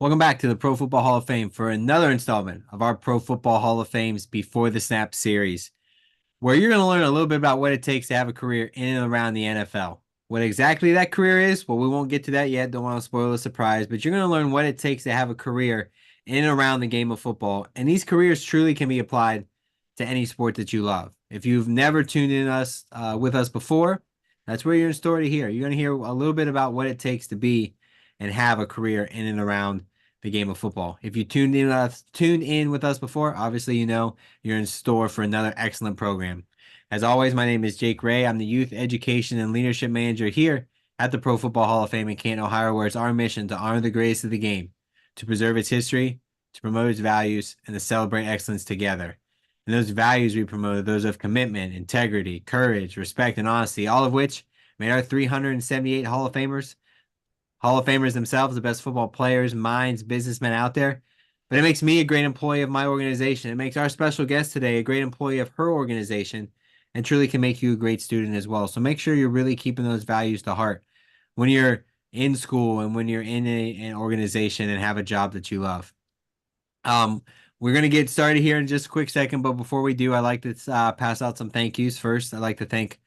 Welcome back to the Pro Football Hall of Fame for another installment of our Pro Football Hall of Fame's Before the Snap series, where you're going to learn a little bit about what it takes to have a career in and around the NFL. What exactly that career is, well, we won't get to that yet. Don't want to spoil the surprise, but you're going to learn what it takes to have a career in and around the game of football. And these careers truly can be applied to any sport that you love. If you've never tuned in with us before, that's where you're in store to hear. You're going to hear a little bit about what it takes to be and have a career in and around the game of football. If you tuned in with us before, obviously you know you're in store for another excellent program. As always, my name is Jake Ray. I'm the Youth Education and Leadership Manager here at the Pro Football Hall of Fame in Canton, Ohio, where it's our mission to honor the greatest of the game, to preserve its history, to promote its values, and to celebrate excellence together. And those values we promote are those of commitment, integrity, courage, respect, and honesty, all of which made our 378 Hall of Famers themselves, the best football players, minds, businessmen out there. But it makes me a great employee of my organization. It makes our special guest today a great employee of her organization and truly can make you a great student as well. So make sure you're really keeping those values to heart when you're in school and when you're in an organization and have a job that you love. We're going to get started here in just a quick second, but before we do, I'd like to pass out some thank yous first. I'd like to thank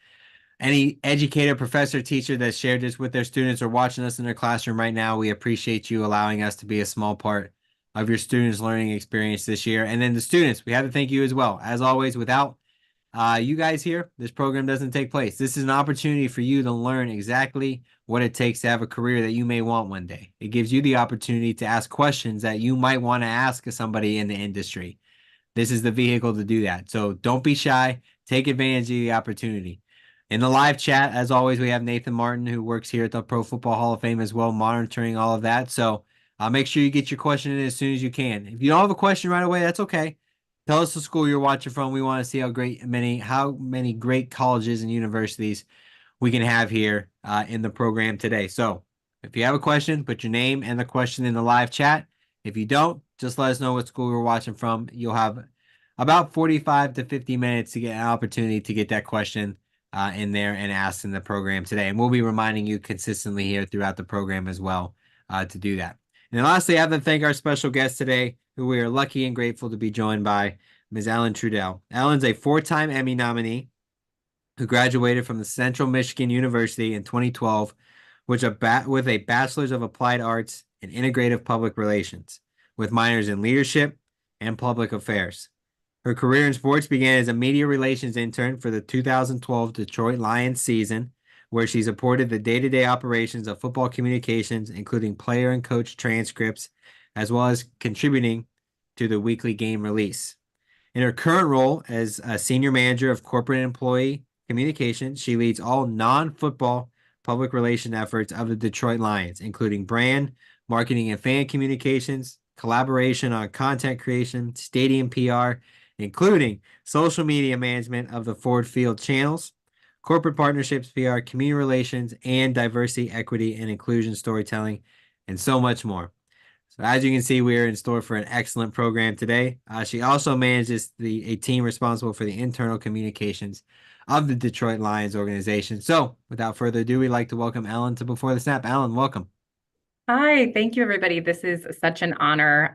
any educator, professor, teacher that shared this with their students or watching us in their classroom right now. We appreciate you allowing us to be a small part of your students' learning experience this year. And then the students, we have to thank you as well. As always, without you guys here, this program doesn't take place. This is an opportunity for you to learn exactly what it takes to have a career that you may want one day. It gives you the opportunity to ask questions that you might want to ask somebody in the industry. This is the vehicle to do that. So don't be shy. Take advantage of the opportunity. In the live chat, as always, we have Nathan Martin, who works here at the Pro Football Hall of Fame as well, monitoring all of that. So make sure you get your question in as soon as you can. If you don't have a question right away, that's okay. Tell us the school you're watching from. We want to see how many great colleges and universities we can have here in the program today. So if you have a question, put your name and the question in the live chat. If you don't, just let us know what school you're watching from. You'll have about 45 to 50 minutes to get an opportunity to get that question in there and asked in the program today. And we'll be reminding you consistently here throughout the program as well to do that. And then lastly, I have to thank our special guest today, who we are lucky and grateful to be joined by, Ms. Ellen Trudell. Ellen's a four-time Emmy nominee who graduated from the Central Michigan University in 2012 with a Bachelor's of Applied Arts in Integrative Public Relations, with minors in leadership and public affairs. Her career in sports began as a media relations intern for the 2012 Detroit Lions season, where she supported the day-to-day operations of football communications, including player and coach transcripts, as well as contributing to the weekly game release. In her current role as a senior manager of corporate employee communications, she leads all non-football public relation efforts of the Detroit Lions, including brand, marketing, and fan communications, collaboration on content creation, stadium PR, including social media management of the Ford Field channels, corporate partnerships, PR, community relations, and diversity, equity, and inclusion storytelling, and so much more. So as you can see, we are in store for an excellent program today. She also manages a team responsible for the internal communications of the Detroit Lions organization. So without further ado, we'd like to welcome Ellen to Before the Snap. Ellen, welcome. Hi, thank you, everybody. This is such an honor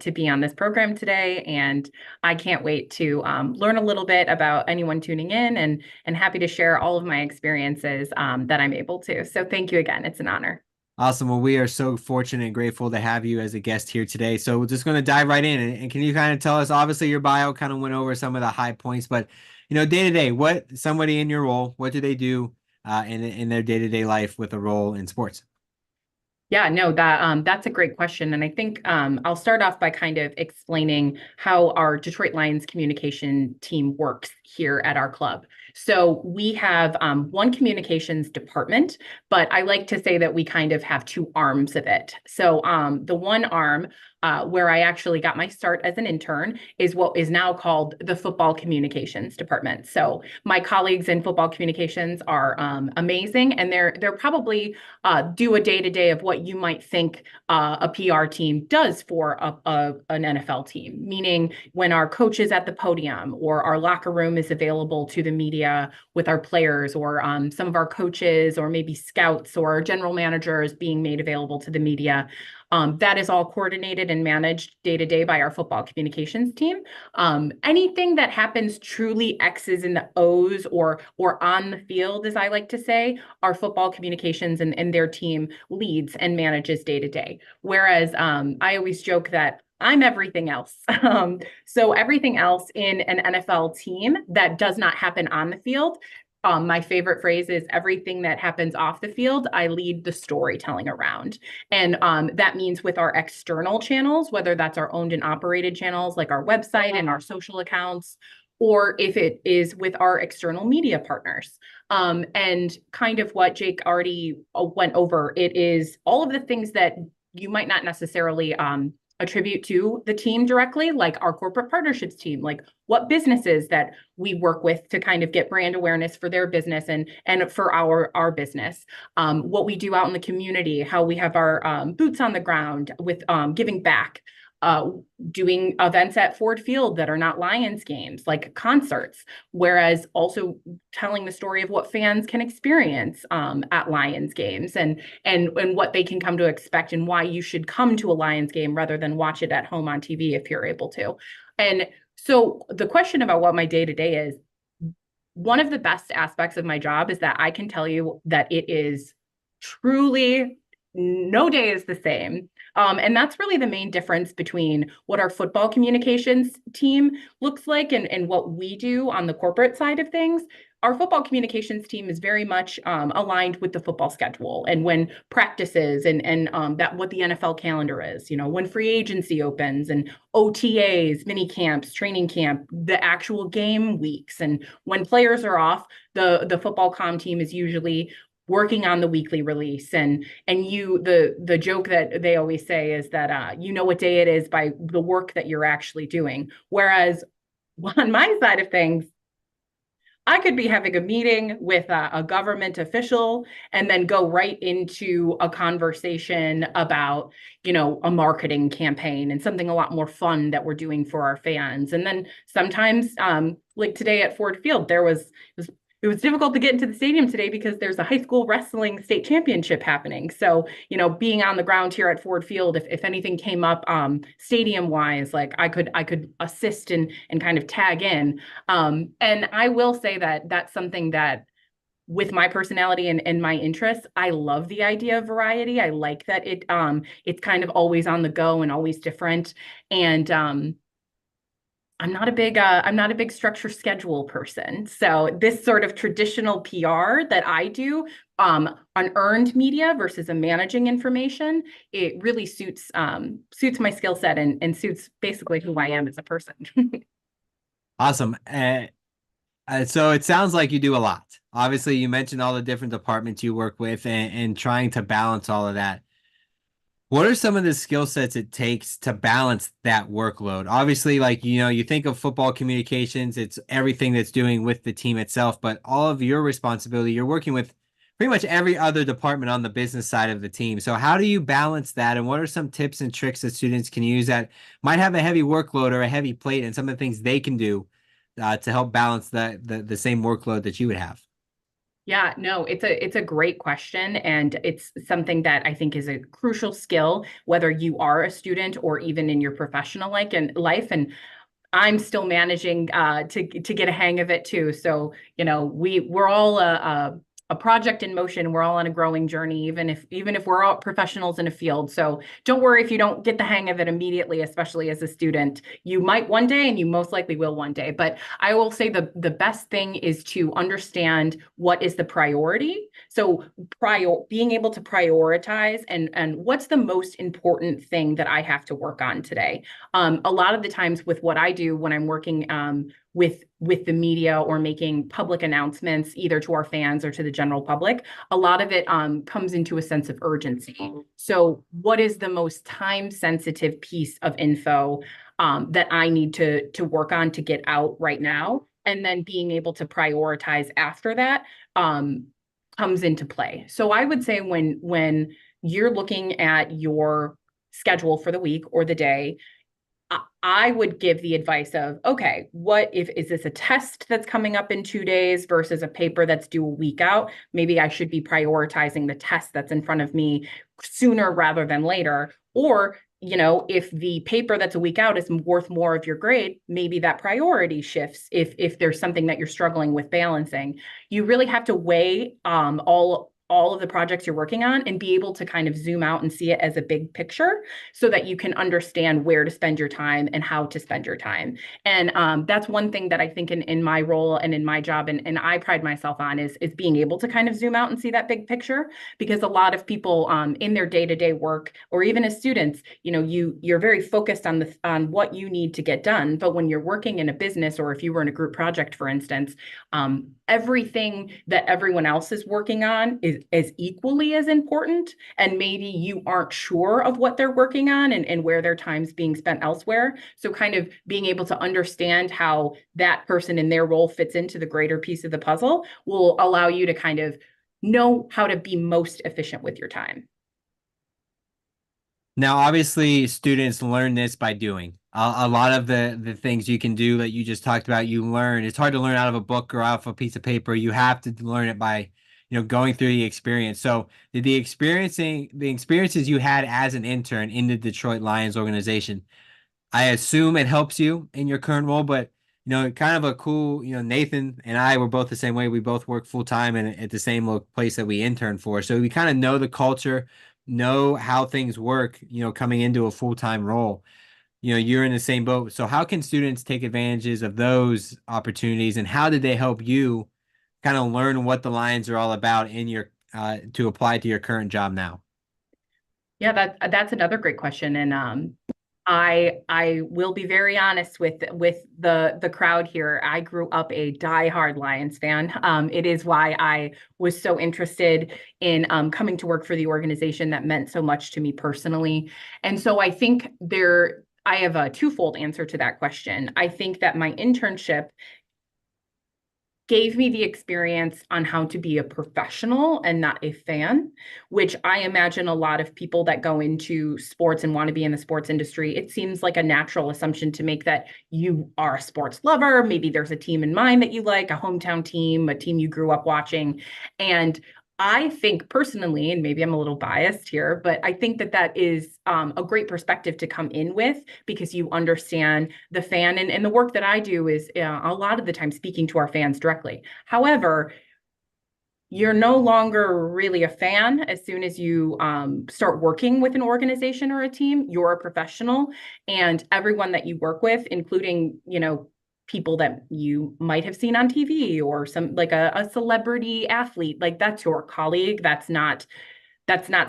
to be on this program today, and I can't wait to learn a little bit about anyone tuning in, and happy to share all of my experiences that I'm able to. So thank you again. It's an honor. Awesome. Well, we are so fortunate and grateful to have you as a guest here today. So we're just going to dive right in. And can you kind of tell us, obviously your bio kind of went over some of the high points, but day to day, what somebody in your role, what do they do in their day-to-day life with a role in sports? Yeah, no, that's a great question. And I think I'll start off by kind of explaining how our Detroit Lions communication team works here at our club. So we have one communications department, but I like to say that we kind of have two arms of it. So the one arm where I actually got my start as an intern is what is now called the football communications department. So my colleagues in football communications are amazing, and they're probably do a day-to-day of what you might think a PR team does for an NFL team, meaning when our coach is at the podium or our locker room room is available to the media with our players or some of our coaches or maybe scouts or general managers being made available to the media. That is all coordinated and managed day to day by our football communications team. Anything that happens truly X's and the O's or on the field, as I like to say, our football communications and their team leads and manages day to day. Whereas I always joke that I'm everything else. So everything else in an NFL team that does not happen on the field, my favorite phrase is everything that happens off the field, I lead the storytelling around. And that means with our external channels, whether that's our owned and operated channels like our website and our social accounts, or if it is with our external media partners. And kind of what Jake already went over, it is all of the things that you might not necessarily attribute to the team directly, like our corporate partnerships team, like what businesses that we work with to kind of get brand awareness for their business and for our business, what we do out in the community, how we have our boots on the ground with giving back, doing events at Ford Field that are not Lions games, like concerts, whereas also telling the story of what fans can experience at Lions games and what they can come to expect and why you should come to a Lions game rather than watch it at home on TV if you're able to. And so the question about what my day-to-day is, one of the best aspects of my job is that I can tell you that it is truly no day is the same. And that's really the main difference between what our football communications team looks like and what we do on the corporate side of things. Our football communications team is very much aligned with the football schedule and when practices and that what the NFL calendar is, you know, when free agency opens and OTAs, mini camps, training camp, the actual game weeks, and when players are off, the football comm team is usually working on the weekly release and you the joke that they always say is that you know what day it is by the work that you're actually doing, whereas on my side of things I could be having a meeting with a government official and then go right into a conversation about, you know, a marketing campaign and something a lot more fun that we're doing for our fans. And then sometimes, like today at Ford Field, it was difficult to get into the stadium today because there's a high school wrestling state championship happening. So, you know, being on the ground here at Ford Field, if anything came up stadium wise, like I could assist and kind of tag in. And I will say that that's something that with my personality and my interests, I love the idea of variety. I like that it's kind of always on the go and always different. And I'm not a big structure schedule person. So this sort of traditional PR that I do on earned media versus a managing information, it really suits my skill set and suits basically who I am as a person. Awesome. So it sounds like you do a lot. Obviously, you mentioned all the different departments you work with and trying to balance all of that. What are some of the skill sets it takes to balance that workload? Obviously, like, you know, you think of football communications, it's everything that's doing with the team itself, but all of your responsibility, you're working with pretty much every other department on the business side of the team. So how do you balance that? And what are some tips and tricks that students can use that might have a heavy workload or a heavy plate and some of the things they can do to help balance the same workload that you would have? Yeah, no, it's a great question, and it's something that I think is a crucial skill, whether you are a student or even in your professional life. And I'm still managing to get a hang of it too. So, you know, we're all a project in motion. We're all on a growing journey, even if we're all professionals in a field. So don't worry if you don't get the hang of it immediately, especially as a student. You might one day, and you most likely will one day. But I will say the best thing is to understand what is the priority. So being able to prioritize and what's the most important thing that I have to work on today. A lot of the times with what I do when I'm working with the media or making public announcements either to our fans or to the general public, a lot of it comes into a sense of urgency. So what is the most time sensitive piece of info that I need to work on to get out right now? And then being able to prioritize after that comes into play. So I would say when you're looking at your schedule for the week or the day, I would give the advice of, okay, what if is this a test that's coming up in 2 days versus a paper that's due a week out? Maybe I should be prioritizing the test that's in front of me sooner rather than later. Or, if the paper that's a week out is worth more of your grade, maybe that priority shifts if there's something that you're struggling with balancing. You really have to weigh all of the projects you're working on and be able to kind of zoom out and see it as a big picture so that you can understand where to spend your time and how to spend your time. And that's one thing that I think in my role and in my job, and I pride myself on is being able to kind of zoom out and see that big picture, because a lot of people in their day-to-day work, or even as students, you're very focused on what you need to get done. But when you're working in a business, or if you were in a group project, for instance, everything that everyone else is working on is equally as important, and maybe you aren't sure of what they're working on and where their time's being spent elsewhere. So kind of being able to understand how that person in their role fits into the greater piece of the puzzle will allow you to kind of know how to be most efficient with your time. Now, obviously, students learn this by doing. A lot of the things you can do that you just talked about, you learn. It's hard to learn out of a book or out of a piece of paper. You have to learn it by, going through the experience. So, did the experiences you had as an intern in the Detroit Lions organization, I assume it helps you in your current role, but kind of a cool, Nathan and I were both the same way. We both work full time and at the same place that we intern for. So we kind of know the culture, know how things work, coming into a full time role. You're in the same boat. So how can students take advantages of those opportunities, and how did they help you kind of learn what the Lions are all about in your to apply to your current job now? Yeah, that's another great question. And I will be very honest with the crowd here. I grew up a diehard Lions fan. It is why I was so interested in coming to work for the organization that meant so much to me personally. And so I have a twofold answer to that question. I think that my internship gave me the experience on how to be a professional and not a fan, which I imagine a lot of people that go into sports and want to be in the sports industry, it seems like a natural assumption to make that you are a sports lover. Maybe there's a team in mind that you like, a hometown team, a team you grew up watching. And I think personally, and maybe I'm a little biased here, but I think that is a great perspective to come in with, because you understand the fan, and the work that I do is a lot of the time speaking to our fans directly. However, you're no longer really a fan as soon as you start working with an organization or a team. You're a professional, and everyone that you work with, including, people that you might have seen on TV, or some like a celebrity athlete, like that's your colleague. That's not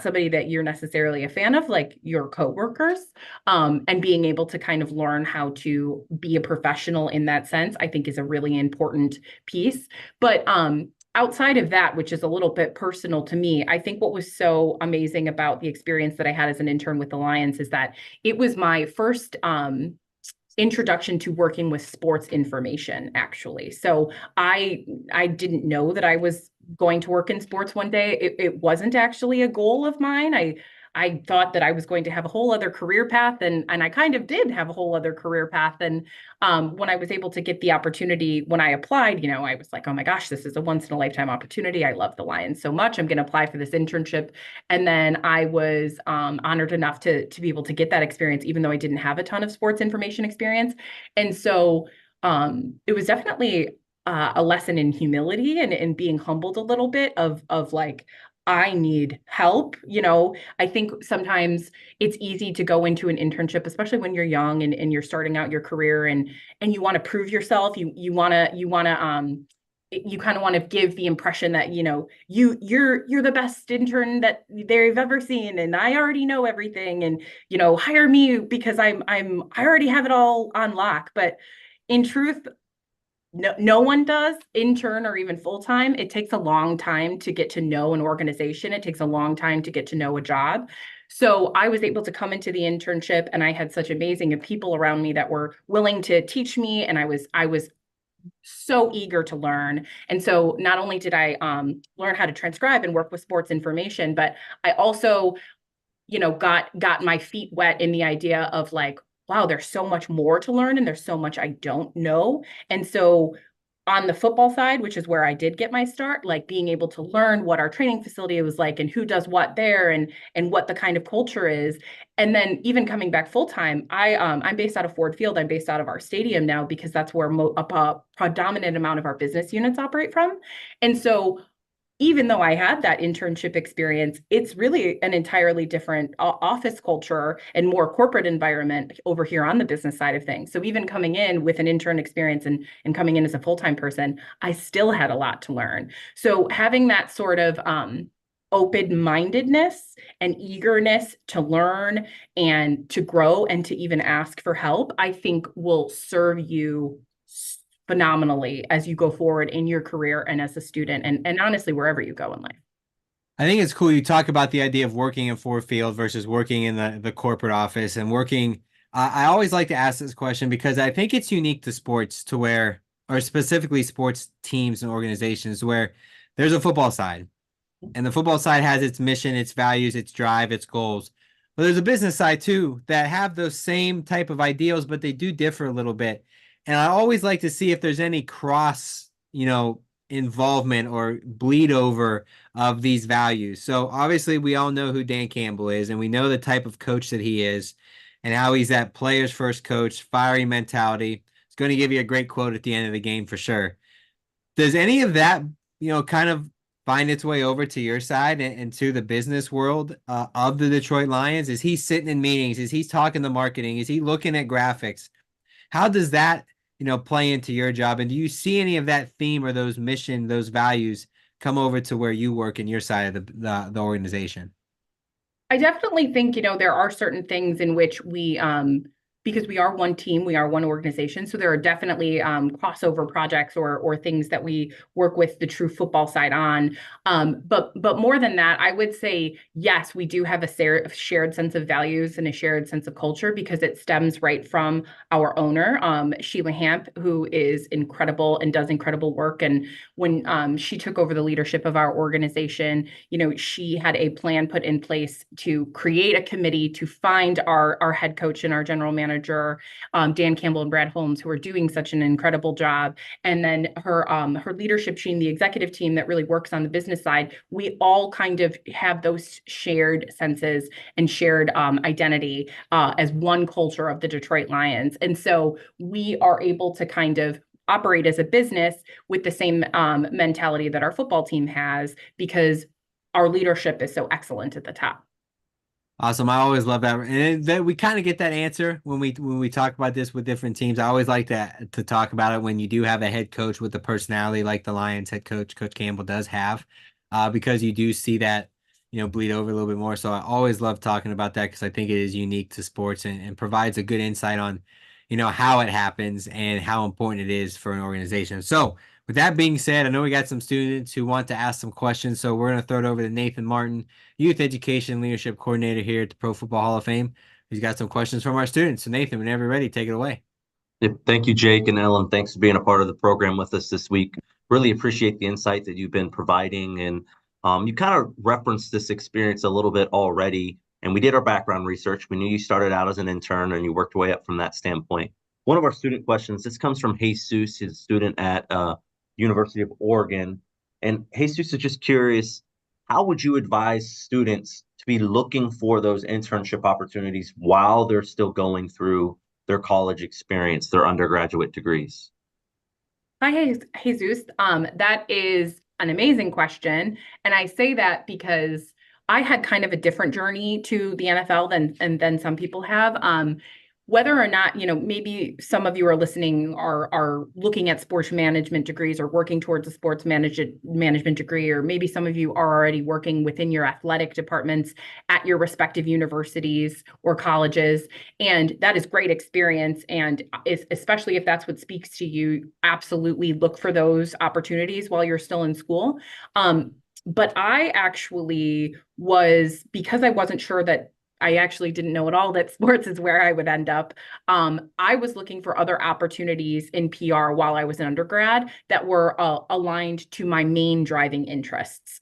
somebody that you're necessarily a fan of, like your coworkers. And being able to kind of learn how to be a professional in that sense, I think is a really important piece. But outside of that, which is a little bit personal to me, I think what was so amazing about the experience that I had as an intern with the Lions is that it was my first introduction to working with sports information, actually. So I didn't know that I was going to work in sports one day. It wasn't actually a goal of mine. I thought that I was going to have a whole other career path, and I kind of did have a whole other career path. And when I was able to get the opportunity, when I applied, I was like, oh my gosh, this is a once in a lifetime opportunity. I love the Lions so much. I'm going to apply for this internship. And then I was honored enough to be able to get that experience, even though I didn't have a ton of sports information experience. And so it was definitely a lesson in humility and being humbled a little bit of like, I need help. I think sometimes it's easy to go into an internship, especially when you're young and you're starting out your career, and you want to prove yourself. You kind of want to give the impression that you're the best intern that they've ever seen, and I already know everything, and hire me because I already have it all on lock. But in truth, no one does, intern or even full time. It takes a long time to get to know an organization. It takes a long time to get to know a job. So I was able to come into the internship, and I had such amazing people around me that were willing to teach me, and I was so eager to learn. And so not only did I learn how to transcribe and work with sports information, but I also got my feet wet in the idea of like wow, there's so much more to learn and there's so much I don't know. And so on the football side, which is where I did get my start, like being able to learn what our training facility was like and who does what there and what the kind of culture is. And then even coming back full time, I'm based out of Ford Field. I'm based out of our stadium now because that's where a predominant amount of our business units operate from. And so even though I had that internship experience, it's really an entirely different office culture and more corporate environment over here on the business side of things. So even coming in with an intern experience and coming in as a full-time person, I still had a lot to learn. So having that sort of open-mindedness and eagerness to learn and to grow and to even ask for help, I think will serve you phenomenally as you go forward in your career and as a student and honestly wherever you go in life. I think it's cool you talk about the idea of working in Ford Field versus working in the corporate office and working. I always like to ask this question because I think it's unique to sports to where, or specifically sports teams and organizations where there's a football side and the football side has its mission, its values, its drive, its goals. But there's a business side too that have those same type of ideals, but they do differ a little bit. And I always like to see if there's any cross, involvement or bleed over of these values. So obviously we all know who Dan Campbell is, and we know the type of coach that he is and how he's that players first coach, fiery mentality. It's going to give you a great quote at the end of the game for sure. Does any of that, kind of find its way over to your side and to the business world of the Detroit Lions? Is he sitting in meetings? Is he talking to marketing? Is he looking at graphics? How does that, play into your job? And do you see any of that theme or those mission, those values come over to where you work in your side of the organization? I definitely think, there are certain things in which because we are one team, we are one organization. So there are definitely crossover projects or things that we work with the true football side on. But more than that, I would say, yes, we do have a shared sense of values and a shared sense of culture because it stems right from our owner, Sheila Hamp, who is incredible and does incredible work. And when she took over the leadership of our organization, she had a plan put in place to create a committee to find our head coach and our general manager, Dan Campbell and Brad Holmes, who are doing such an incredible job. And then her leadership team, the executive team that really works on the business side, we all kind of have those shared senses and shared identity as one culture of the Detroit Lions. And so we are able to kind of operate as a business with the same mentality that our football team has because our leadership is so excellent at the top. Awesome. I always love that. And then we kind of get that answer when we talk about this with different teams. I always like to talk about it when you do have a head coach with the personality like the Lions head coach, Coach Campbell does have, because you do see that, bleed over a little bit more. So I always love talking about that because I think it is unique to sports and provides a good insight on, how it happens and how important it is for an organization. So with that being said, I know we got some students who want to ask some questions. So we're going to throw it over to Nathan Martin, Youth Education Leadership Coordinator here at the Pro Football Hall of Fame. He's got some questions from our students. So Nathan, whenever you're ready, take it away. Yep. Thank you, Jake and Ellen. Thanks for being a part of the program with us this week. Really appreciate the insight that you've been providing. And you kind of referenced this experience a little bit already. And we did our background research. We knew you started out as an intern and you worked your way up from that standpoint. One of our student questions, this comes from Jesus, his student at University of Oregon. And Jesus is just curious, how would you advise students to be looking for those internship opportunities while they're still going through their college experience, their undergraduate degrees? Hi, Jesus. That is an amazing question. And I say that because I had kind of a different journey to the NFL than some people have. Whether or not, maybe some of you are listening are looking at sports management degrees or working towards a sports management degree, or maybe some of you are already working within your athletic departments at your respective universities or colleges. And that is great experience. And especially if that's what speaks to you, absolutely look for those opportunities while you're still in school. But I actually because I wasn't sure that I actually didn't know at all that sports is where I would end up. I was looking for other opportunities in PR while I was an undergrad that were aligned to my main driving interests.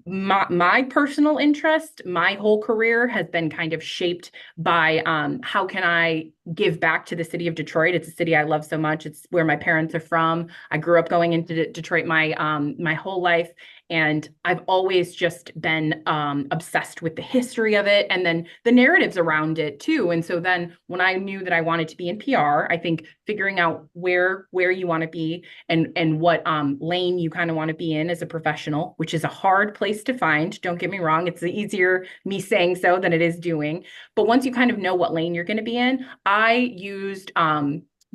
My personal interest, my whole career has been kind of shaped by how can I give back to the city of Detroit. It's a city I love so much. It's where my parents are from. I grew up going into Detroit my whole life, and I've always just been obsessed with the history of it and then the narratives around it too. And so then when I knew that I wanted to be in PR, I think figuring out where you want to be and what lane you kind of want to be in as a professional, which is a hard place to find. Don't get me wrong, it's easier me saying so than it is doing. But once you kind of know what lane you're going to be in, I used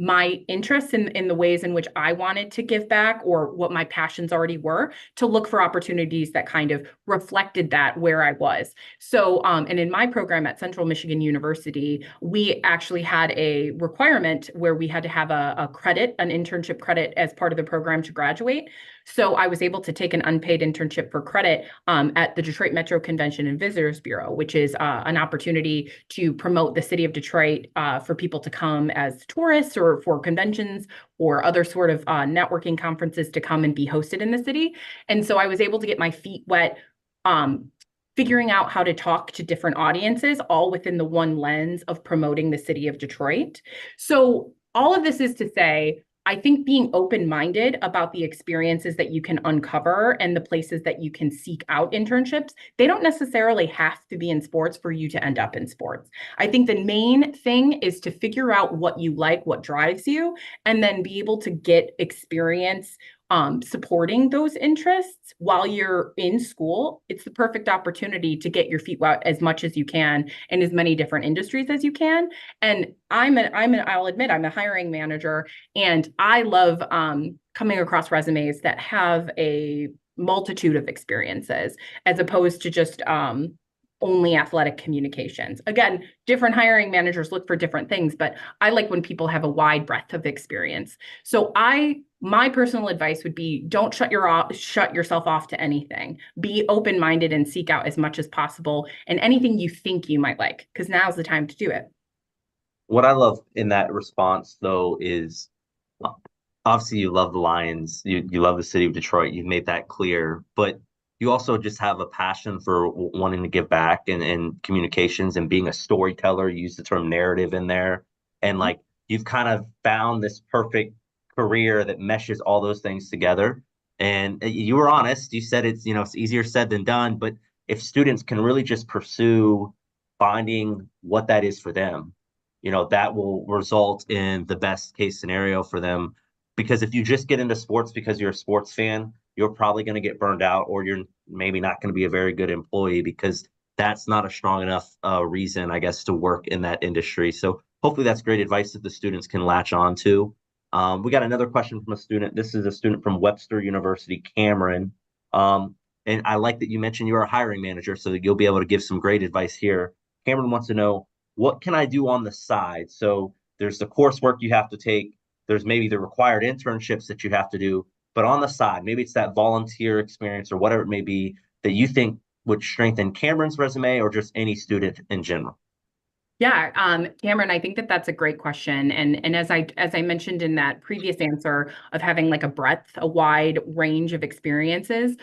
my interests in the ways in which I wanted to give back or what my passions already were to look for opportunities that kind of reflected that where I was. So, and in my program at Central Michigan University, we actually had a requirement where we had to have a credit, an internship credit as part of the program to graduate. So I was able to take an unpaid internship for credit at the Detroit Metro Convention and Visitors Bureau, which is an opportunity to promote the city of Detroit for people to come as tourists or for conventions or other sort of networking conferences to come and be hosted in the city. And so I was able to get my feet wet figuring out how to talk to different audiences, all within the one lens of promoting the city of Detroit. So all of this is to say, I think being open-minded about the experiences that you can uncover and the places that you can seek out internships, they don't necessarily have to be in sports for you to end up in sports. I think the main thing is to figure out what you like, what drives you, and then be able to get experience supporting those interests while you're in school. It's the perfect opportunity to get your feet wet as much as you can in as many different industries as you can. And I'll admit I'm a hiring manager, and I love coming across resumes that have a multitude of experiences as opposed to just only athletic communications. Again, different hiring managers look for different things, but I like when people have a wide breadth of experience. So my personal advice would be don't shut yourself off to anything. Be open-minded and seek out as much as possible and anything you think you might like, because now's the time to do it. What I love in that response, though, is uh, obviously you love the Lions, you love the city of Detroit. You've made that clear, but you also just have a passion for wanting to give back and communications and being a storyteller. You use the term narrative in there, and like you've kind of found this perfect career that meshes all those things together. And you were honest. You said it's easier said than done, but if students can really just pursue finding what that is for them, that will result in the best case scenario for them. Because if you just get into sports because you're a sports fan, you're probably going to get burned out, or you're maybe not going to be a very good employee because that's not a strong enough reason, I guess, to work in that industry. So hopefully that's great advice that the students can latch on to. We got another question from a student. This is a student from Webster University, Cameron. And I like that you mentioned you're a hiring manager, so that you'll be able to give some great advice here. Cameron wants to know, what can I do on the side? So there's the coursework you have to take. There's maybe the required internships that you have to do, but on the side, maybe it's that volunteer experience or whatever it may be that you think would strengthen Cameron's resume or just any student in general. Yeah, Cameron, I think that that's a great question. And as I mentioned in that previous answer of having like a breadth, a wide range of experiences,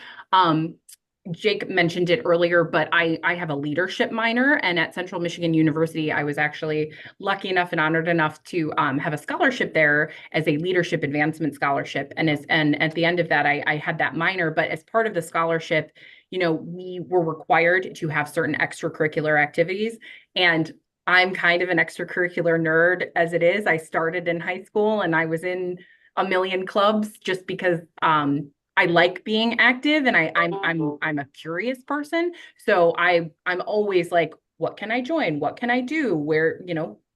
Jake mentioned it earlier, but I have a leadership minor, and at Central Michigan University, I was actually lucky enough and honored enough to have a scholarship there as a leadership advancement scholarship. And at the end of that, I had that minor. But as part of the scholarship, we were required to have certain extracurricular activities, and I'm kind of an extracurricular nerd as it is. I started in high school and I was in a million clubs just because I like being active, and I'm a curious person. So I'm always like, what can I join? What can I do? Where,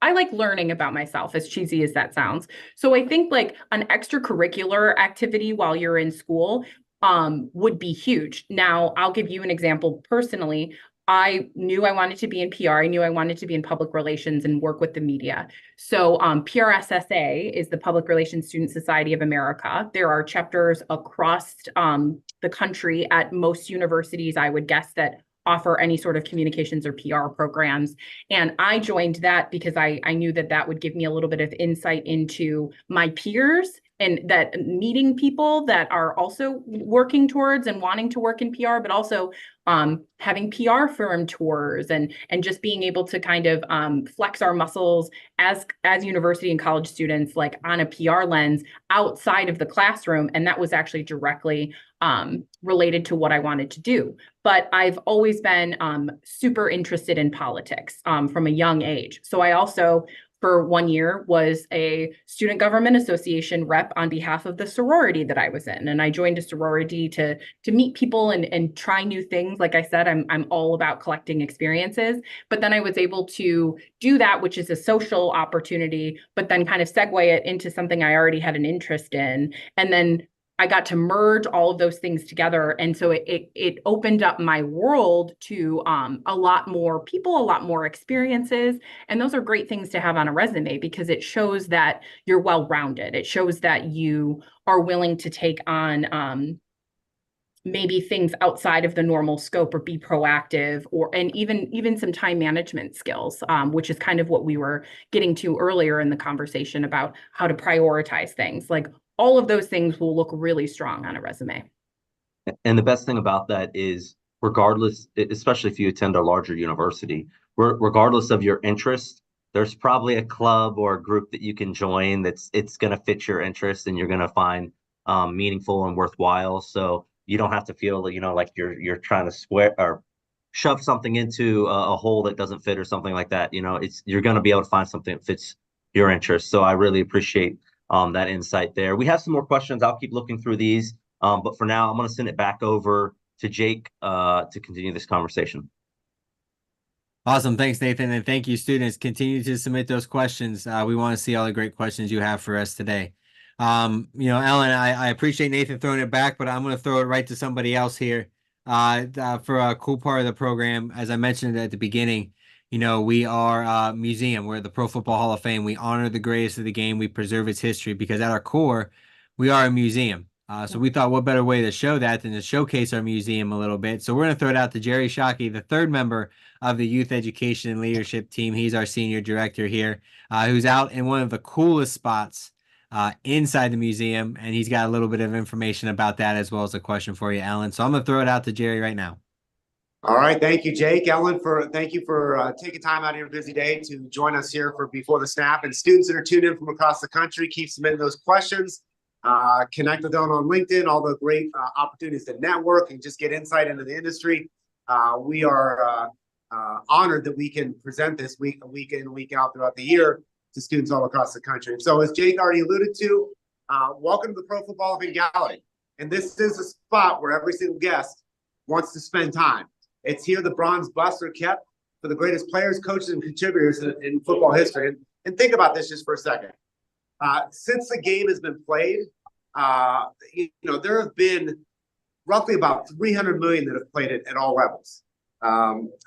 I like learning about myself, as cheesy as that sounds. So I think like an extracurricular activity while you're in school would be huge. Now, I'll give you an example personally. I knew I wanted to be in PR. I knew I wanted to be in public relations and work with the media. So PRSSA is the Public Relations Student Society of America. There are chapters across the country at most universities, I would guess, that offer any sort of communications or PR programs. And I joined that because I knew that would give me a little bit of insight into my peers and that meeting people that are also working towards and wanting to work in PR, but also having PR firm tours and just being able to kind of flex our muscles as university and college students, like on a PR lens outside of the classroom. And that was actually directly related to what I wanted to do. But I've always been super interested in politics from a young age. So I also, for 1 year, was a student government association rep on behalf of the sorority that I was in. And I joined a sorority to meet people and try new things. Like I said, I'm all about collecting experiences. But then I was able to do that, which is a social opportunity, but then kind of segue it into something I already had an interest in. And then I got to merge all of those things together. And so it opened up my world to a lot more people, a lot more experiences. And those are great things to have on a resume because it shows that you're well-rounded. It shows that you are willing to take on maybe things outside of the normal scope or be proactive, and even some time management skills, which is kind of what we were getting to earlier in the conversation about how to prioritize things. Like all of those things will look really strong on a resume. And the best thing about that is, regardless, especially if you attend a larger university, regardless of your interest, there's probably a club or a group that you can join it's going to fit your interest and you're going to find meaningful and worthwhile. So you don't have to feel, like you're trying to square or shove something into a hole that doesn't fit or something like that. You're going to be able to find something that fits your interest. So I really appreciate that insight there. We have some more questions. I'll keep looking through these. But for now, I'm going to send it back over to Jake to continue this conversation. Awesome. Thanks, Nathan. And thank you, students. Continue to submit those questions. We want to see all the great questions you have for us today. Ellen, I appreciate Nathan throwing it back, but I'm going to throw it right to somebody else here for a cool part of the program. As I mentioned at the beginning, we are a museum. We're the Pro Football Hall of Fame. We honor the greatest of the game. We preserve its history because at our core, we are a museum. So we thought, what better way to show that than to showcase our museum a little bit. So we're going to throw it out to Jerry Shockey, the third member of the Youth Education and Leadership team. He's our senior director here, who's out in one of the coolest spots inside the museum. And he's got a little bit of information about that as well as a question for you, Ellen. So I'm going to throw it out to Jerry right now. All right. Thank you, Jake. Ellen, thank you for taking time out of your busy day to join us here for Before the Snap. And students that are tuned in from across the country, keep submitting those questions. Connect with them on LinkedIn, all the great opportunities to network and just get insight into the industry. We are honored that we can present this week in and week out throughout the year to students all across the country. So as Jake already alluded to, welcome to the Pro Football Hall of Fame Gallery. And this is a spot where every single guest wants to spend time. It's here the bronze busts are kept for the greatest players, coaches, and contributors in football history. And think about this just for a second. Since the game has been played, there have been roughly about 300 million that have played it at all levels.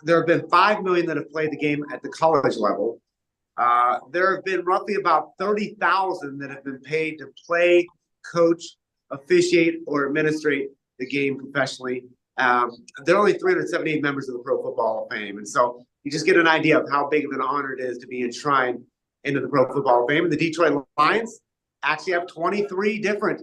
There have been 5 million that have played the game at the college level. There have been roughly about 30,000 that have been paid to play, coach, officiate, or administrate the game professionally. There are only 378 members of the Pro Football Hall of Fame. And so you just get an idea of how big of an honor it is to be enshrined into the Pro Football Hall of Fame. And the Detroit Lions actually have 23 different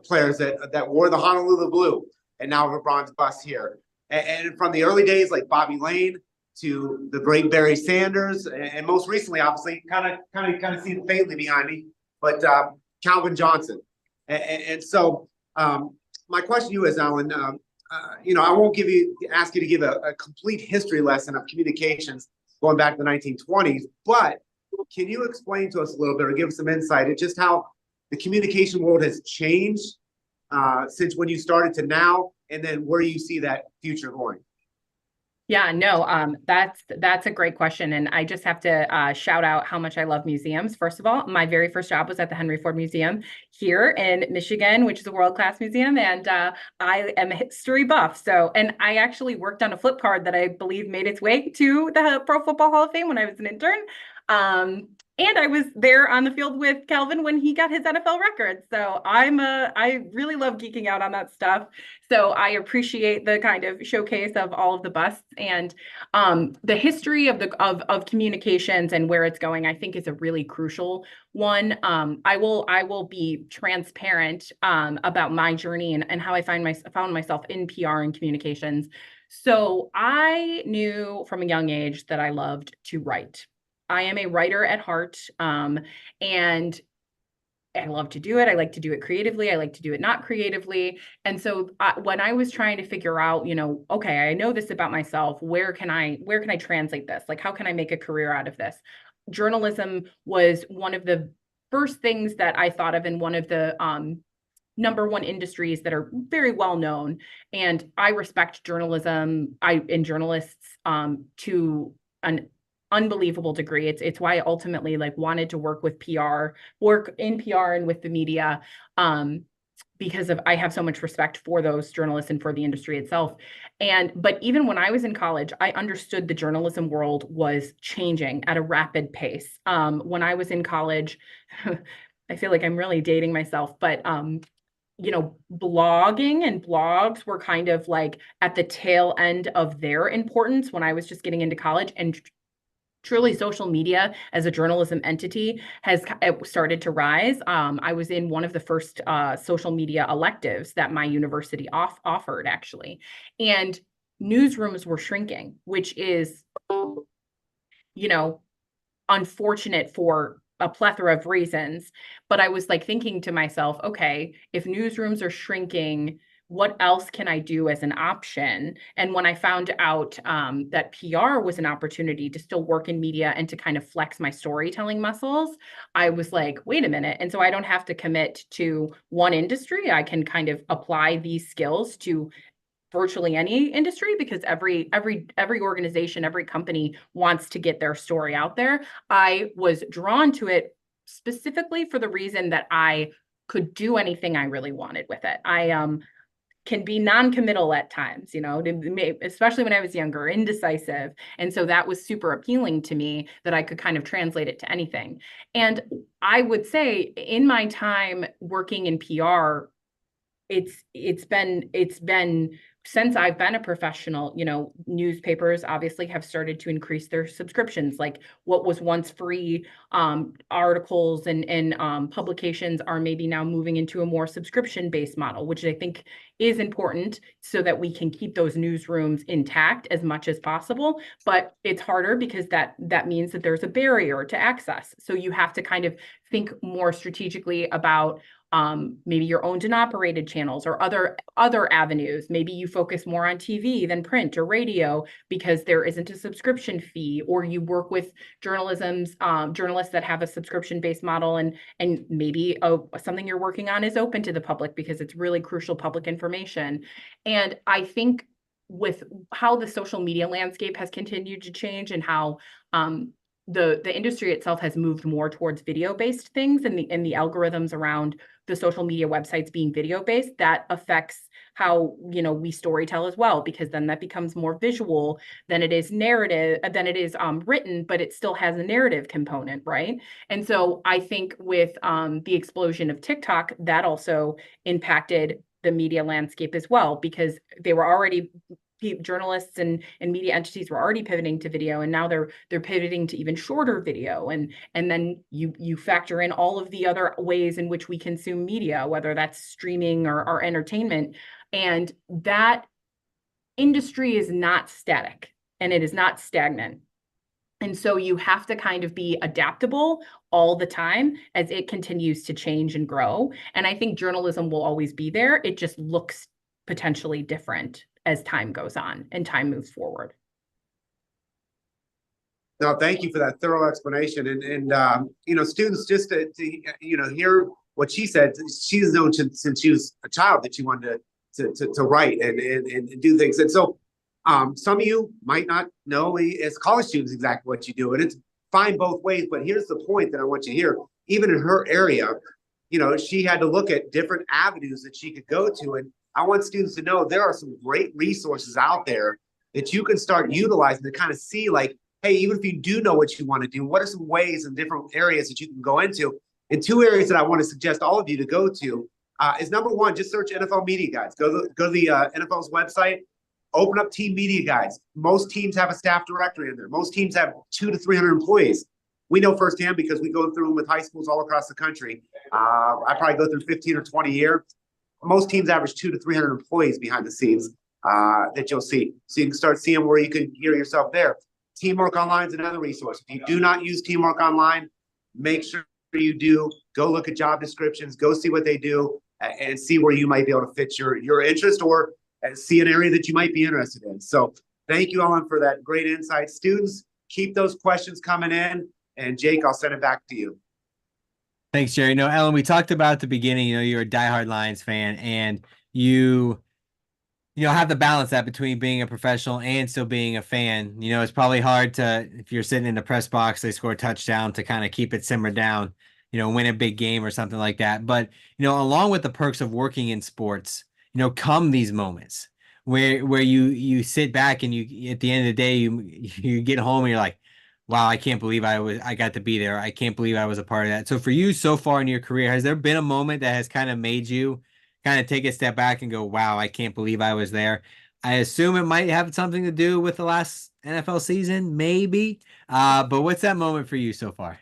players that wore the Honolulu blue and now have a bronze bust here. And from the early days, like Bobby Lane to the great Barry Sanders, and most recently, obviously, kind of see it faintly behind me, but Calvin Johnson. And so my question to you is, Alan, I won't ask you to give a complete history lesson of communications going back to the 1920s, but can you explain to us a little bit or give us some insight at just how the communication world has changed since when you started to now, and then where you see that future going? Yeah, no, that's a great question. And I just have to shout out how much I love museums. First of all, my very first job was at the Henry Ford Museum here in Michigan, which is a world-class museum. And I am a history buff. And I actually worked on a flip card that I believe made its way to the Pro Football Hall of Fame when I was an intern. And I was there on the field with Calvin when he got his NFL record. So I really love geeking out on that stuff. So I appreciate the kind of showcase of all of the busts, and the history of of communications and where it's going, I think is a really crucial one. I will be transparent about my journey and how I found myself in PR and communications. So I knew from a young age that I loved to write. I am a writer at heart, and I love to do it. I like to do it creatively. I like to do it not creatively. And so when I was trying to figure out, okay, I know this about myself. Where can I translate this? Like, how can I make a career out of this? Journalism was one of the first things that I thought of, in one of the number one industries that are very well known. And I respect journalism, and journalists to an unbelievable degree. It's why I ultimately wanted to work in PR and with the media, because I have so much respect for those journalists and for the industry itself. But even when I was in college, I understood the journalism world was changing at a rapid pace. When I was in college, I feel like I'm really dating myself, but blogging and blogs were kind of like at the tail end of their importance when I was just getting into college. And truly, social media as a journalism entity has started to rise. I was in one of the first social media electives that my university offered, actually. And newsrooms were shrinking, which is, unfortunate for a plethora of reasons. But I was thinking to myself, okay, if newsrooms are shrinking, what else can I do as an option? And when I found out that PR was an opportunity to still work in media and to kind of flex my storytelling muscles, I was like, wait a minute. And so I don't have to commit to one industry. I can kind of apply these skills to virtually any industry, because every organization, every company wants to get their story out there. I was drawn to it specifically for the reason that I could do anything I really wanted with it. I can be non-committal at times, especially when I was younger, indecisive. And so that was super appealing to me, that I could kind of translate it to anything. And I would say in my time working in PR, it's been since I've been a professional, newspapers obviously have started to increase their subscriptions. Like what was once free articles and publications are maybe now moving into a more subscription-based model, which I think is important so that we can keep those newsrooms intact as much as possible. But it's harder because that means that there's a barrier to access. So you have to kind of think more strategically about maybe your owned and operated channels or other avenues. Maybe you focus more on TV than print or radio because there isn't a subscription fee, or you work with journalists that have a subscription-based model, and maybe something you're working on is open to the public because it's really crucial public information. And I think with how the social media landscape has continued to change, and how the industry itself has moved more towards video-based things, and the algorithms around the social media websites being video-based, that affects how we storytell as well, because then that becomes more visual than it is narrative, than it is written, but it still has a narrative component, right? And so I think with the explosion of TikTok, that also impacted the media landscape as well, because they were already journalists and media entities were already pivoting to video, and now they're pivoting to even shorter video, and then you factor in all of the other ways in which we consume media, whether that's streaming or entertainment. And that industry is not static, and it is not stagnant. And so you have to kind of be adaptable all the time as it continues to change and grow. And I think journalism will always be there. It just looks potentially different as time goes on and time moves forward. No, thank you for that thorough explanation. And students, just to hear what she said. She's known since she was a child that she wanted to write and do things. And so some of you might not know as college students exactly what you do, and it's fine both ways. But here's the point that I want you to hear. Even in her area, she had to look at different avenues that she could go to. And I want students to know there are some great resources out there that you can start utilizing to kind of see, like, hey, even if you do know what you want to do, what are some ways and different areas that you can go into? And two areas that I want to suggest all of you to go to is number one, just search NFL media guides. Go to the NFL's website, open up team media guides. Most teams have a staff directory in there. Most teams have 200 to 300 employees. We know firsthand because we go through them with high schools all across the country. I probably go through 15 or 20 a year. Most teams average 200 to 300 employees behind the scenes that you'll see. So you can start seeing where you can gear yourself there. Teamwork Online is another resource. If you do not use Teamwork Online, make sure you do. Go look at job descriptions. Go see what they do and see where you might be able to fit your interest or see an area that you might be interested in. So thank you, Ellen, for that great insight. Students, keep those questions coming in. And Jake, I'll send it back to you. Thanks, Jerry. No, Ellen, we talked about at the beginning, you're a diehard Lions fan, and you have to balance that between being a professional and still being a fan. It's probably hard to, if you're sitting in the press box, they score a touchdown to kind of keep it simmered down, win a big game or something like that. But, along with the perks of working in sports, come these moments where you sit back and you, at the end of the day, you get home and you're like, wow, I can't believe I got to be there. I can't believe I was a part of that. So for you so far in your career, has there been a moment that has kind of made you kind of take a step back and go, wow, I can't believe I was there? I assume it might have something to do with the last NFL season, maybe. But what's that moment for you so far?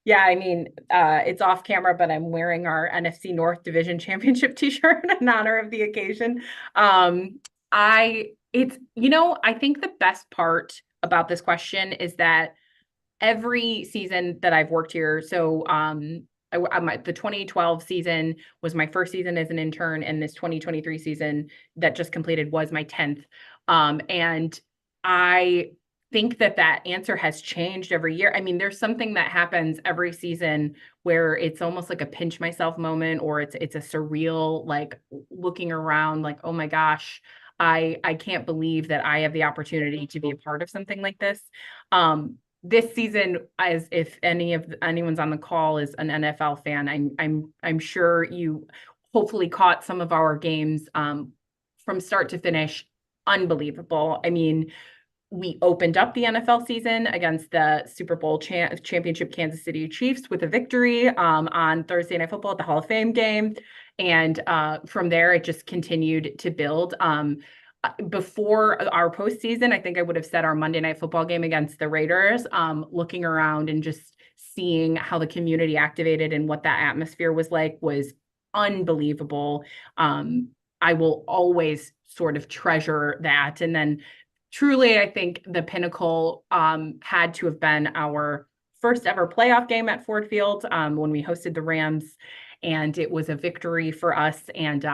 Yeah, I mean, it's off camera, but I'm wearing our NFC North Division Championship t-shirt in honor of the occasion. I think the best part about this question is that every season that I've worked here, so the 2012 season was my first season as an intern, and this 2023 season that just completed was my 10th. And I think that answer has changed every year. I mean, there's something that happens every season where it's almost like a pinch myself moment, or it's a surreal, like looking around like, oh my gosh, I can't believe that I have the opportunity to be a part of something like this. This season, as if anyone's on the call is an NFL fan, I'm sure you hopefully caught some of our games from start to finish. Unbelievable. I mean, we opened up the NFL season against the Super Bowl championship Kansas City Chiefs with a victory on Thursday Night Football at the Hall of Fame game. And from there, it just continued to build. Before our postseason, I think I would have said our Monday Night Football game against the Raiders, looking around and just seeing how the community activated and what that atmosphere was like was unbelievable. I will always sort of treasure that. And then truly, I think the pinnacle had to have been our first ever playoff game at Ford Field when we hosted the Rams, and it was a victory for us. And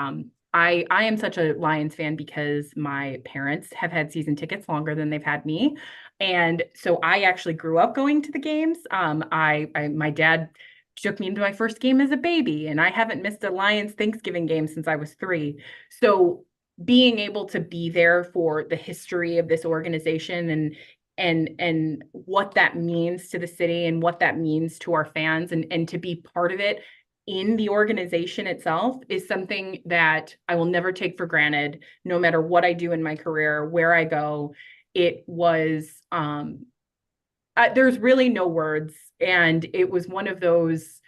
I am such a Lions fan because my parents have had season tickets longer than they've had me. And so I actually grew up going to the games. My dad took me into my first game as a baby, and I haven't missed a Lions Thanksgiving game since I was 3. So being able to be there for the history of this organization and what that means to the city and what that means to our fans and to be part of it in the organization itself is something that I will never take for granted, no matter what I do in my career, where I go. It was, there's really no words. And it was one of those,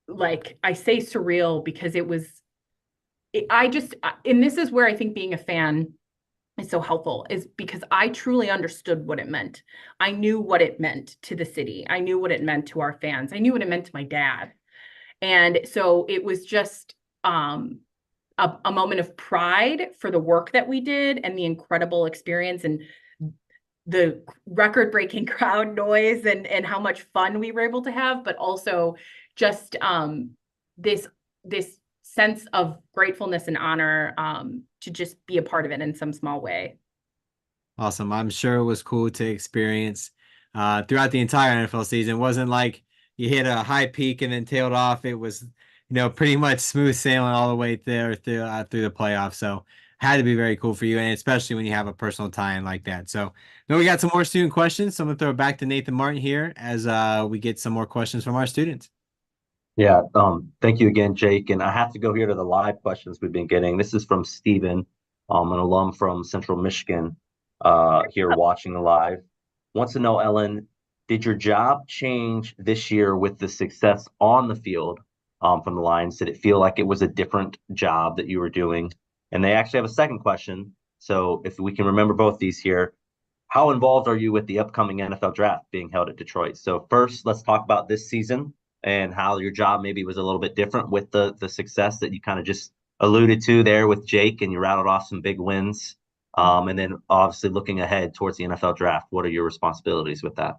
like, I say surreal because it was, and this is where I think being a fan is so helpful, is because I truly understood what it meant. I knew what it meant to the city. I knew what it meant to our fans. I knew what it meant to my dad. And so it was just a moment of pride for the work that we did and the incredible experience and the record-breaking crowd noise and how much fun we were able to have, but also just this sense of gratefulness and honor to just be a part of it in some small way. Awesome. I'm sure it was cool to experience throughout the entire NFL season. It wasn't like you hit a high peak and then tailed off. It was, pretty much smooth sailing all the way there through the playoffs. So had to be very cool for you, and especially when you have a personal tie-in like that. So now we got some more student questions. So I'm gonna throw it back to Nathan Martin here as we get some more questions from our students. Yeah, thank you again, Jake. And I have to go here to the live questions we've been getting. This is from Steven, an alum from Central Michigan, here watching the live. Wants to know, Ellen, did your job change this year with the success on the field from the Lions? Did it feel like it was a different job that you were doing? And they actually have a second question. So if we can remember both these here, how involved are you with the upcoming NFL draft being held at Detroit? So first, let's talk about this season and how your job maybe was a little bit different with the success that you kind of just alluded to there with Jake, and you rattled off some big wins. And then obviously looking ahead towards the NFL draft, what are your responsibilities with that?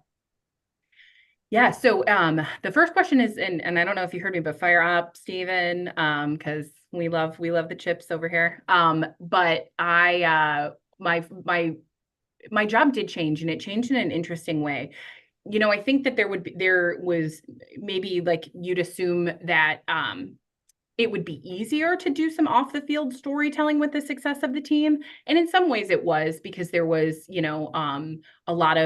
Yeah, so the first question is, and I don't know if you heard me, but fire up, Steven, because we love the chips over here. But my job did change, and it changed in an interesting way. I think that there was maybe, like, you'd assume that it would be easier to do some off the field storytelling with the success of the team. And in some ways it was, because there was, a lot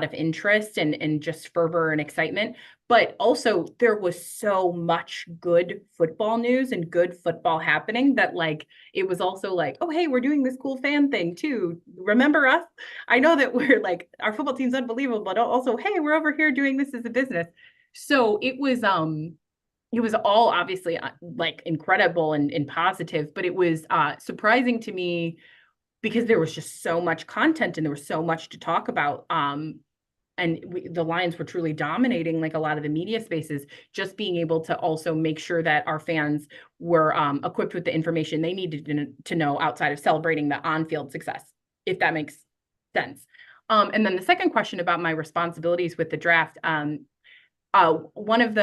of interest and just fervor and excitement. But also there was so much good football news and good football happening that, like, it was also like, oh, hey, we're doing this cool fan thing too. Remember us? I know that we're like, our football team's unbelievable, but also, hey, we're over here doing this as a business. So it was all obviously like incredible and positive, but it was surprising to me because there was just so much content and there was so much to talk about. The Lions were truly dominating, like, a lot of the media spaces. Just being able to also make sure that our fans were equipped with the information they needed to know outside of celebrating the on-field success, if that makes sense. And then the second question about my responsibilities with the draft. One of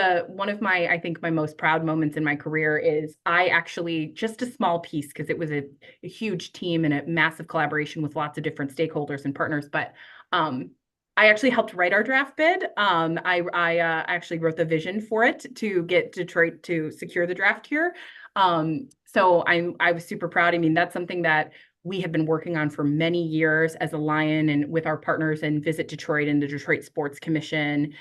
my, I think, my most proud moments in my career is I actually, just a small piece, because it was a huge team and a massive collaboration with lots of different stakeholders and partners, but I actually helped write our draft bid. I actually wrote the vision for it to get Detroit to secure the draft here. So I was super proud. I mean, that's something that we have been working on for many years as a Lion, and with our partners in Visit Detroit and the Detroit Sports Commission,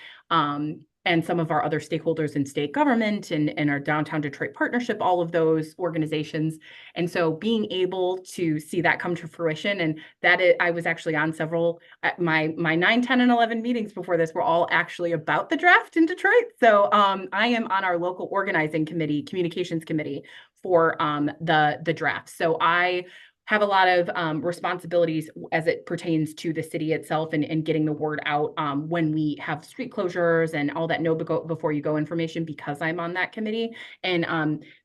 and some of our other stakeholders in state government and our Downtown Detroit Partnership, all of those organizations. And so being able to see that come to fruition, and I was actually on several, my 9, 10, and 11 meetings before this were all actually about the draft in Detroit. So I am on our local organizing committee, communications committee, for the draft. So I have a lot of responsibilities as it pertains to the city itself, and getting the word out when we have street closures and all that know before you go information, because I'm on that committee, and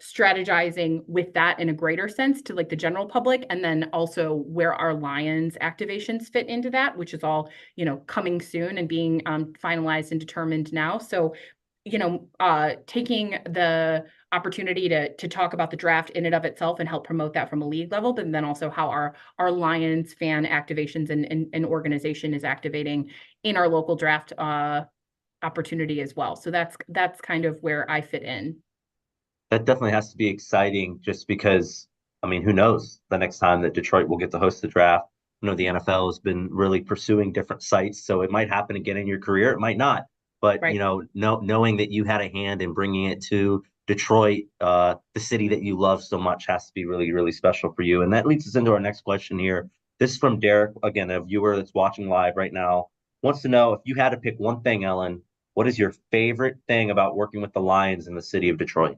strategizing with that in a greater sense to, like, the general public, and then also where our Lions activations fit into that, which is all, coming soon and being finalized and determined now. So taking the opportunity to talk about the draft in and of itself and help promote that from a league level, but then also how our Lions fan activations and organization is activating in our local draft opportunity as well. So that's kind of where I fit in. That definitely has to be exciting, just because, I mean, who knows the next time that Detroit will get to host the draft. The NFL has been really pursuing different sites, so it might happen again in your career. It might not. But, Right. Knowing that you had a hand in bringing it to Detroit, the city that you love so much, has to be really, really special for you. And that leads us into our next question here. This is from Derek, again, a viewer that's watching live right now. Wants to know, if you had to pick one thing, Ellen, what is your favorite thing about working with the Lions in the city of Detroit?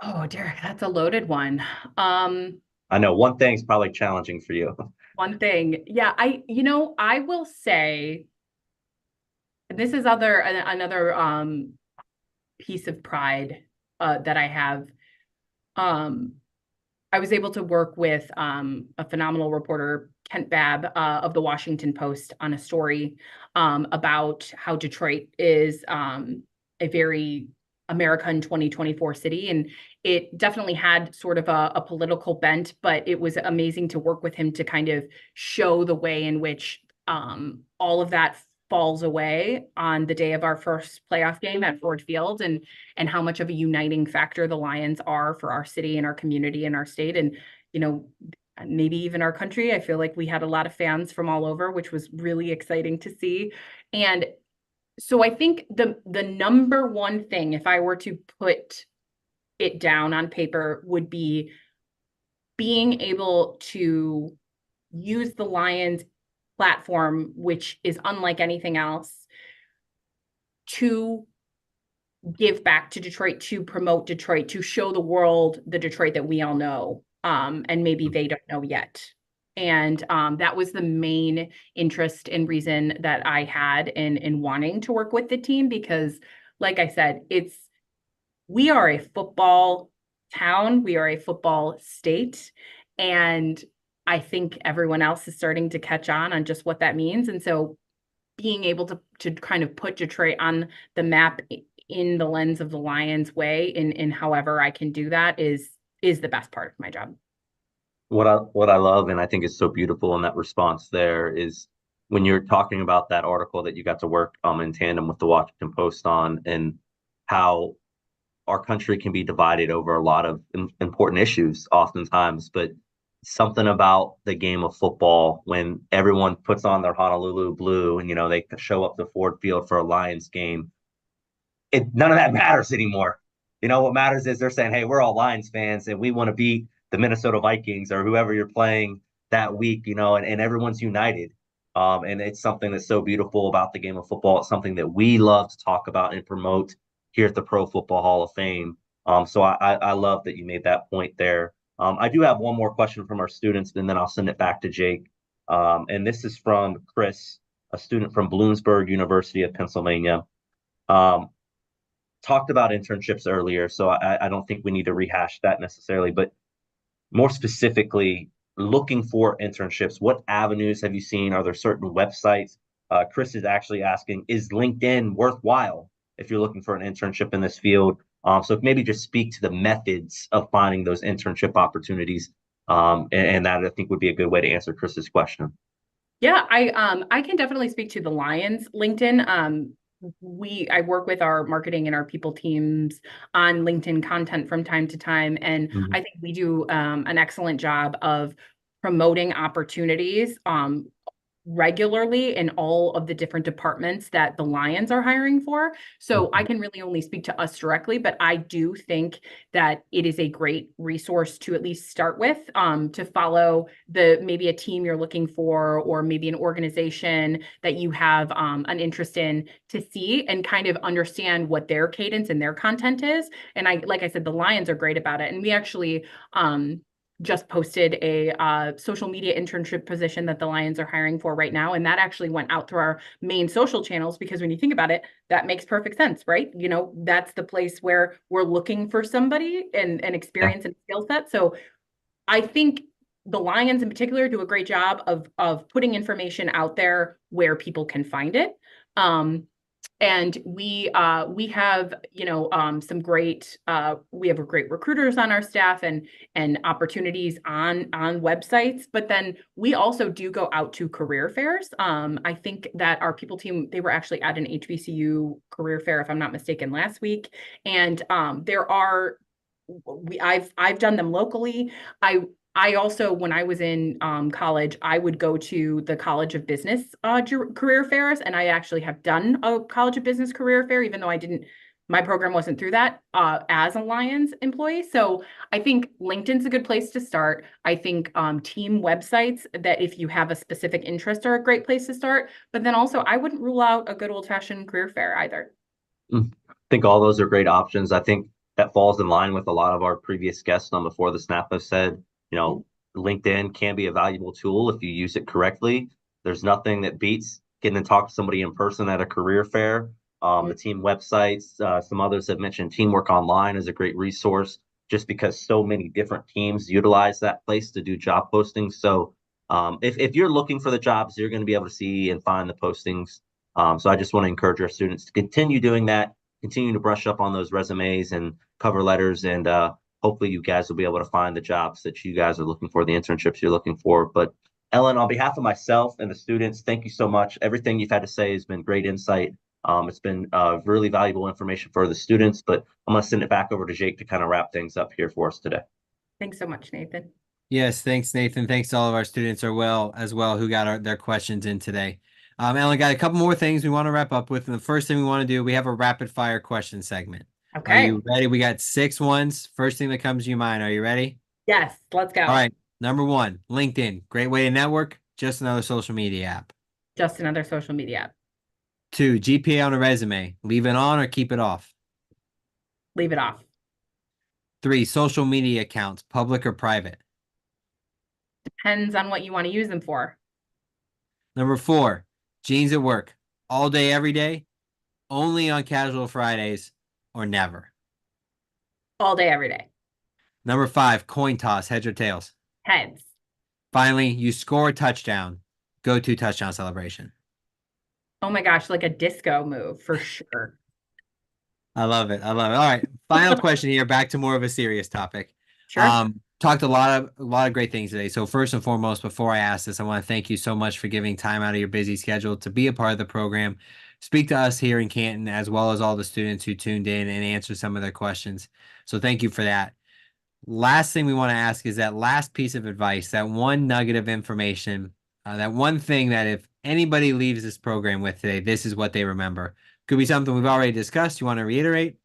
Oh, Derek, that's a loaded one. I know one thing's probably challenging for you. One thing. Yeah, I will say, this is another piece of pride that I have. I was able to work with a phenomenal reporter, Kent Babb, of the Washington Post, on a story about how Detroit is a very American 2024 city. And it definitely had sort of a political bent, but it was amazing to work with him to kind of show the way in which all of that falls away on the day of our first playoff game at Ford Field, and how much of a uniting factor the Lions are for our city and our community and our state, and maybe even our country. I feel like we had a lot of fans from all over, which was really exciting to see. And so I think the number one thing, if I were to put it down on paper, would be being able to use the Lions platform, which is unlike anything else, to give back to Detroit, to promote Detroit, to show the world the Detroit that we all know, and maybe they don't know yet. And that was the main interest and reason that I had in wanting to work with the team, because like I said, we are a football town, we are a football state, and I think everyone else is starting to catch on just what that means. And so being able to kind of put Detroit on the map in the lens of the Lions way, in however I can do that, is the best part of my job. What I love, and I think is so beautiful in that response there, is when you're talking about that article that you got to work in tandem with the Washington Post on, and how our country can be divided over a lot of important issues oftentimes, but something about the game of football, when everyone puts on their Honolulu blue and they show up to Ford Field for a Lions game, none of that matters anymore. What matters is they're saying, hey, we're all Lions fans and we want to beat the Minnesota Vikings or whoever you're playing that week, and everyone's united. And it's something that's so beautiful about the game of football. It's something that we love to talk about and promote here at the Pro Football Hall of Fame. So I love that you made that point there. I do have one more question from our students, and then I'll send it back to Jake. And this is from Chris, a student from Bloomsburg University of Pennsylvania. Talked about internships earlier, so I don't think we need to rehash that necessarily, but more specifically, looking for internships, what avenues have you seen? Are there certain websites? Chris is actually asking, is LinkedIn worthwhile if you're looking for an internship in this field? So maybe just speak to the methods of finding those internship opportunities, and that I think would be a good way to answer Chris's question. Yeah, I can definitely speak to the Lions LinkedIn. I work with our marketing and our people teams on LinkedIn content from time to time, and I think we do an excellent job of promoting opportunities regularly in all of the different departments that the Lions are hiring for. So I can really only speak to us directly, but I do think that it is a great resource to at least start with, to follow maybe a team you're looking for, or maybe an organization that you have an interest in, to see and kind of understand what their cadence and their content is. And like I said, the Lions are great about it. And we actually just posted a social media internship position that the Lions are hiring for right now. And that actually went out through our main social channels, because when you think about it, that makes perfect sense, right? That's the place where we're looking for somebody and experience and skill set. So I think the Lions in particular do a great job of putting information out there where people can find it. And we have some great we have great recruiters on our staff and opportunities on websites, but then we also do go out to career fairs. I think that our people team, they were actually at an HBCU career fair, if I'm not mistaken, last week, and I've done them locally. I also, when I was in college, I would go to the College of Business career fairs, and I actually have done a College of Business career fair, even though my program wasn't through that as a Lions employee. So I think LinkedIn's a good place to start. I think team websites, that if you have a specific interest, are a great place to start. But then also, I wouldn't rule out a good old-fashioned career fair either. I think all those are great options. I think that falls in line with a lot of our previous guests on Before the Snap have said. LinkedIn can be a valuable tool if you use it correctly. There's nothing that beats getting to talk to somebody in person at a career fair. The team websites, some others have mentioned Teamwork Online is a great resource, just because so many different teams utilize that place to do job postings. So if you're looking for the jobs, you're going to be able to see and find the postings. So I just want to encourage our students to continue doing that, continue to brush up on those resumes and cover letters, and hopefully you guys will be able to find the jobs that you guys are looking for, the internships you're looking for. But Ellen, on behalf of myself and the students, thank you so much. Everything you've had to say has been great insight. It's been really valuable information for the students, but I'm going to send it back over to Jake to kind of wrap things up here for us today. Thanks so much, Nathan. Yes, thanks, Nathan. Thanks to all of our students as well who got their questions in today. Ellen, got a couple more things we want to wrap up with. And the first thing we want to do, we have a rapid fire question segment. Okay. Are you ready? We got 6 ones. First thing that comes to your mind. Are you ready? Yes, let's go. All right. Number 1, LinkedIn. Great way to network. just another social media app? Just another social media app. 2, GPA on a resume, leave it on or keep it off? Leave it off. 3, social media accounts, public or private? Depends on what you want to use them for. Number 4, jeans at work, all day, every day, only on casual Fridays, or never? All day, every day. Number 5, coin toss, heads or tails? Heads. Finally, you score a touchdown, go-to touchdown celebration. Oh my gosh, like a disco move for sure. I love it. I love it. All right. Final question here, back to more of a serious topic. Sure. Talked a lot of great things today. So first and foremost, before I ask this, I want to thank you so much for giving time out of your busy schedule to be a part of the program, speak to us here in Canton, as well as all the students who tuned in and answer some of their questions. So thank you for that. Last thing we want to ask is that last piece of advice, that one nugget of information, that one thing that if anybody leaves this program with today, this is what they remember. Could be something we've already discussed. You want to reiterate?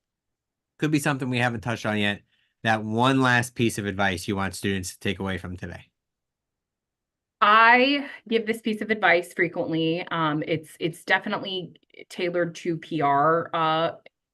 Could be something we haven't touched on yet. That one last piece of advice you want students to take away from today. I give this piece of advice frequently. It's definitely tailored to PR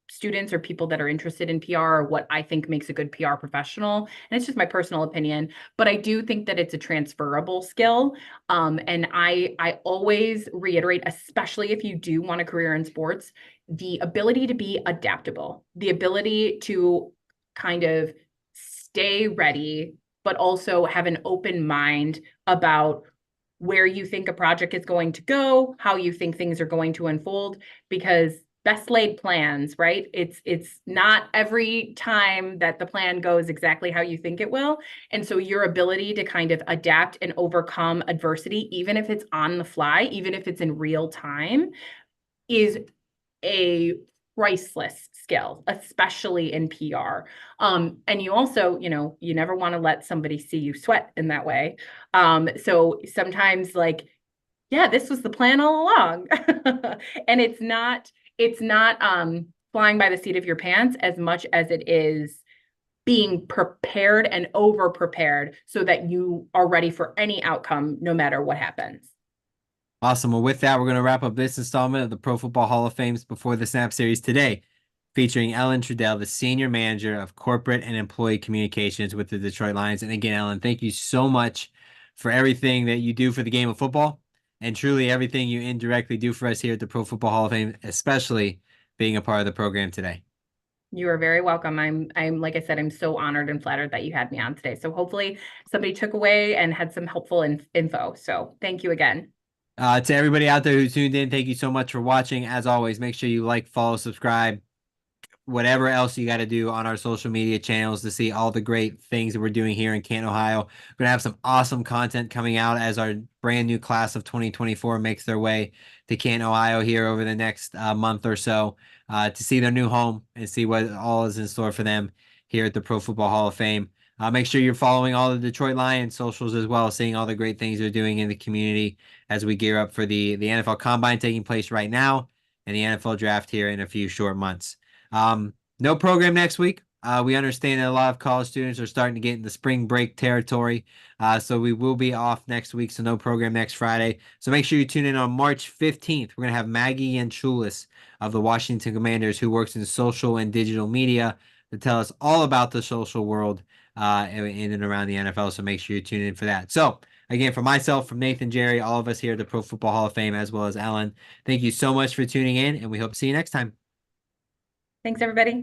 students or people that are interested in PR, or what I think makes a good PR professional. And it's just my personal opinion, but I do think that it's a transferable skill. And I always reiterate, especially if you do want a career in sports, the ability to be adaptable, the ability to kind of stay ready, but also have an open mind about where you think a project is going to go, how you think things are going to unfold, because best laid plans, right? It's not every time that the plan goes exactly how you think it will. And so your ability to kind of adapt and overcome adversity, even if it's on the fly, even if it's in real time, is a priceless skill, especially in PR. And you also, you never want to let somebody see you sweat in that way. So sometimes like, yeah, this was the plan all along. And it's not flying by the seat of your pants as much as it is being prepared and over prepared so that you are ready for any outcome, no matter what happens. Awesome. Well, with that, we're going to wrap up this installment of the Pro Football Hall of Fame's Before the Snap series today, featuring Ellen Trudell, the Senior Manager of Corporate and Employee Communications with the Detroit Lions. And again, Ellen, thank you so much for everything that you do for the game of football, and truly everything you indirectly do for us here at the Pro Football Hall of Fame, especially being a part of the program today. You are very welcome. I'm like I said, I'm so honored and flattered that you had me on today. So hopefully somebody took away and had some helpful info. So thank you again. To everybody out there who tuned in, thank you so much for watching. As always, make sure you like, follow, subscribe, whatever else you got to do on our social media channels to see all the great things that we're doing here in Canton, Ohio. We're going to have some awesome content coming out as our brand new class of 2024 makes their way to Canton, Ohio here over the next month or so to see their new home and see what all is in store for them here at the Pro Football Hall of Fame. Make sure you're following all the Detroit Lions socials as well, seeing all the great things they're doing in the community as we gear up for the NFL Combine taking place right now and the NFL Draft here in a few short months. No program next week. We understand that a lot of college students are starting to get in the spring break territory. So we will be off next week. So no program next Friday. So make sure you tune in on March 15th. We're going to have Maggie Yanchulis of the Washington Commanders, who works in social and digital media, to tell us all about the social world in and around the NFL. So make sure you tune in for that. So again, from myself, from Nathan, Jerry, all of us here at the Pro Football Hall of Fame, as well as Ellen, thank you so much for tuning in, and we hope to see you next time. Thanks, everybody.